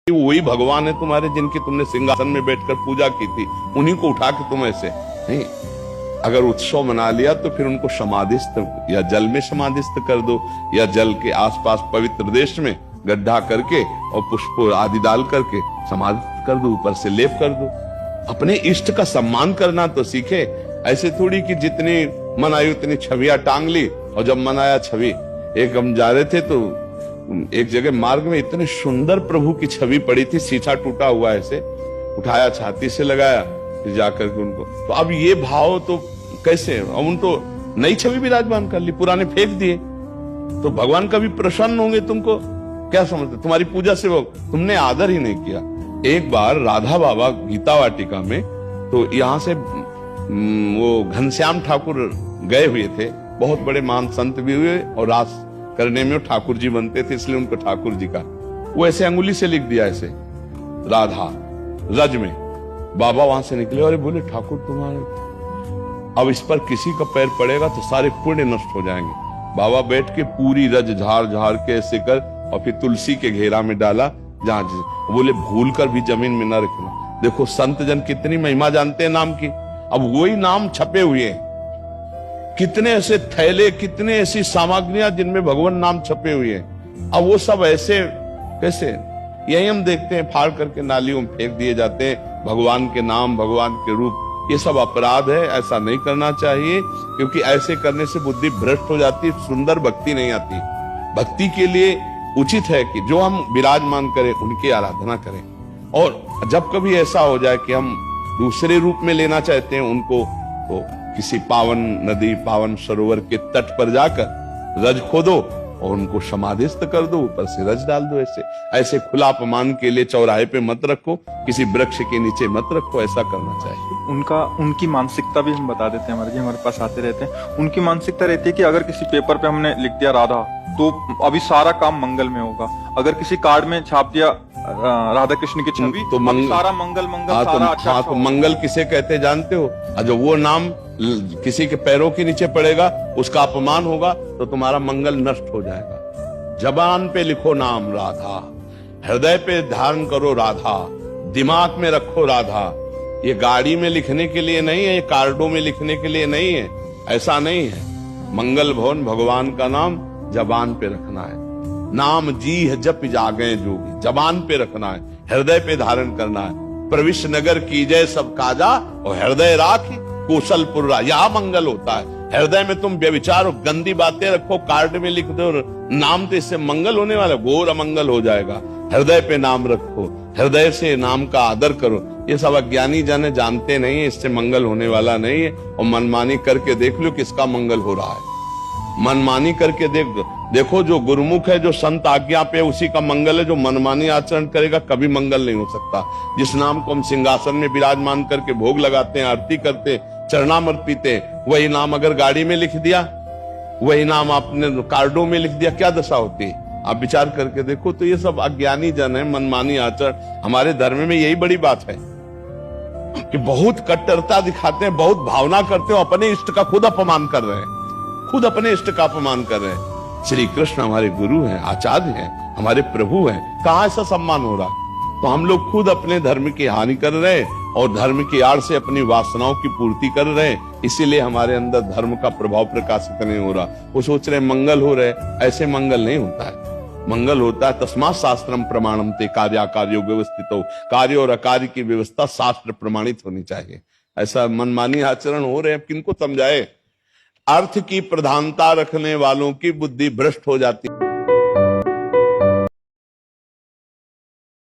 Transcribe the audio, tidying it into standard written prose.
वही भगवान है तुम्हारे जिनकी तुमने सिंहासन में बैठकर पूजा की थी, उन्हीं को उठा के तुम ऐसे नहीं। अगर उत्सव मना लिया तो फिर उनको समाधिस्थ या जल में समाधिस्थ कर दो, या जल के आसपास पवित्र देश में गड्ढा करके और पुष्प आदि डाल करके समाधिस्थ कर दो, ऊपर से लेप कर दो। अपने इष्ट का सम्मान करना तो सीखे। ऐसे थोड़ी कि जितनी मन आई उतनी छवियां टांग ली, और जब मन आया छवि। एक हम जा रहे थे तो एक जगह मार्ग में इतने सुंदर प्रभु की छवि पड़ी थी, शीशा टूटा हुआ ऐसे उठाया, छाती से लगाया, फिर जाकर के उनको। तो अब ये भाव तो कैसे, अब उन तो नई छवि विराजमान कर ली, पुराने फेंक दिए, तो भगवान कभी प्रसन्न होंगे तुमको? क्या समझते, तुम्हारी पूजा से वो तुमने आदर ही नहीं किया। एक बार राधा बाबा गीता वाटिका में, तो यहाँ से वो घनश्याम ठाकुर गए हुए थे, बहुत बड़े महान संत भी हुए, और रास करने में ठाकुर जी बनते थे, इसलिए उनको ठाकुर जी का वो ऐसे अंगुली से लिख दिया ऐसे राधा रज में। बाबा वहां से निकले और बोले ठाकुर तुम्हारे, अब इस पर किसी का पैर पड़ेगा तो सारे पुण्य नष्ट हो जाएंगे। बाबा बैठ के पूरी रज झाड़ झाड़ के ऐसे कर, और फिर तुलसी के घेरा में डाला, जहां बोले भूल कर भी जमीन में न रखना। देखो संत जन कितनी महिमा जानते हैं नाम की। अब वही नाम छपे हुए हैं, कितने ऐसे थैले, कितने ऐसी सामग्रियां जिनमें भगवान नाम छपे हुए हैं। अब वो सब ऐसे कैसे, यही हम देखते हैं फाड़ करके नालियों में फेंक दिए जाते हैं भगवान के नाम, भगवान के रूप। ये सब अपराध है, ऐसा नहीं करना चाहिए, क्योंकि ऐसे करने से बुद्धि भ्रष्ट हो जाती है, सुंदर भक्ति नहीं आती। भक्ति के लिए उचित है कि जो हम विराजमान करें उनकी आराधना करें। और जब कभी ऐसा हो जाए कि हम दूसरे रूप में लेना चाहते हैं उनको, तो किसी पावन नदी, पावन सरोवर के तट पर जाकर रज खोदो और उनको समाधिस्थ कर दो, ऊपर से रज डाल दो। ऐसे खुला अपमान के लिए चौराहे पे मत रखो, किसी वृक्ष के नीचे मत रखो, ऐसा करना चाहिए। उनकी मानसिकता भी हम बता देते हैं, हमारे पास आते रहते हैं। उनकी मानसिकता रहती है कि अगर किसी पेपर पे हमने लिख दिया राधा, तो अभी सारा काम मंगल में होगा। अगर किसी कार्ड में छाप दिया राधा कृष्ण की छवि, तो सारा मंगल सारा अच्छा। तो मंगल किसे कहते जानते हो? जो वो नाम किसी के पैरों के नीचे पड़ेगा, उसका अपमान होगा, तो तुम्हारा मंगल नष्ट हो जाएगा। जबान पे लिखो नाम राधा, हृदय पे ध्यान करो राधा, दिमाग में रखो राधा। ये गाड़ी में लिखने के लिए नहीं है, ये कार्डों में लिखने के लिए नहीं है, ऐसा नहीं है। मंगल भवन भगवान का नाम जबान पे रखना है। नाम जी है जप जागे जोगी, जबान पे रखना है, हृदय पे धारण करना है। प्रविश नगर की जय सब काजा, और हृदय राख कौशलपुर, यह मंगल होता है। हृदय में तुम व्यभिचार और गंदी बातें रखो, कार्ड में लिख दो नाम, तो इससे मंगल होने वाला, घोर अमंगल हो जाएगा। हृदय पे नाम रखो, हृदय से नाम का आदर करो। ये सब अज्ञानी जन जानते नहीं है, इससे मंगल होने वाला नहीं है। और मनमानी करके देख लो किसका मंगल हो रहा है। मनमानी करके देखो, जो गुरुमुख है, जो संत आज्ञा पे, उसी का मंगल है। जो मनमानी आचरण करेगा कभी मंगल नहीं हो सकता। जिस नाम को हम सिंहासन में विराजमान करके भोग लगाते हैं, आरती करते, चरणामृत पीते, वही नाम अगर गाड़ी में लिख दिया, वही नाम आपने कार्डों में लिख दिया, क्या दशा होती है? आप विचार करके देखो। तो ये सब अज्ञानी जन है, मनमानी आचरण। हमारे धर्म में यही बड़ी बात है कि बहुत कट्टरता दिखाते हैं, बहुत भावना करते हो, अपने इष्ट का खुद अपमान कर रहे हैं, खुद अपने इष्ट का अपमान कर रहे हैं। श्री कृष्ण हमारे गुरु हैं, आचार्य हैं, हमारे प्रभु हैं, कहां ऐसा सम्मान हो रहा? तो हम लोग खुद अपने धर्म की हानि कर रहे हैं, और धर्म की आड़ से अपनी वासनाओं की पूर्ति कर रहे हैं। इसीलिए हमारे अंदर धर्म का प्रभाव प्रकाशित नहीं हो रहा। वो सोच रहे मंगल हो रहे, ऐसे मंगल नहीं होता है। मंगल होता है तस्मात् शास्त्रम प्रमाणम ते, कार्याकार्यो व्यवस्थितो, कार्य और अकार्य की व्यवस्था शास्त्र प्रमाणित होनी चाहिए। ऐसा मनमानी आचरण हो रहे हैं, किनको समझाए? अर्थ की प्रधानता रखने वालों की बुद्धि भ्रष्ट हो जाती है।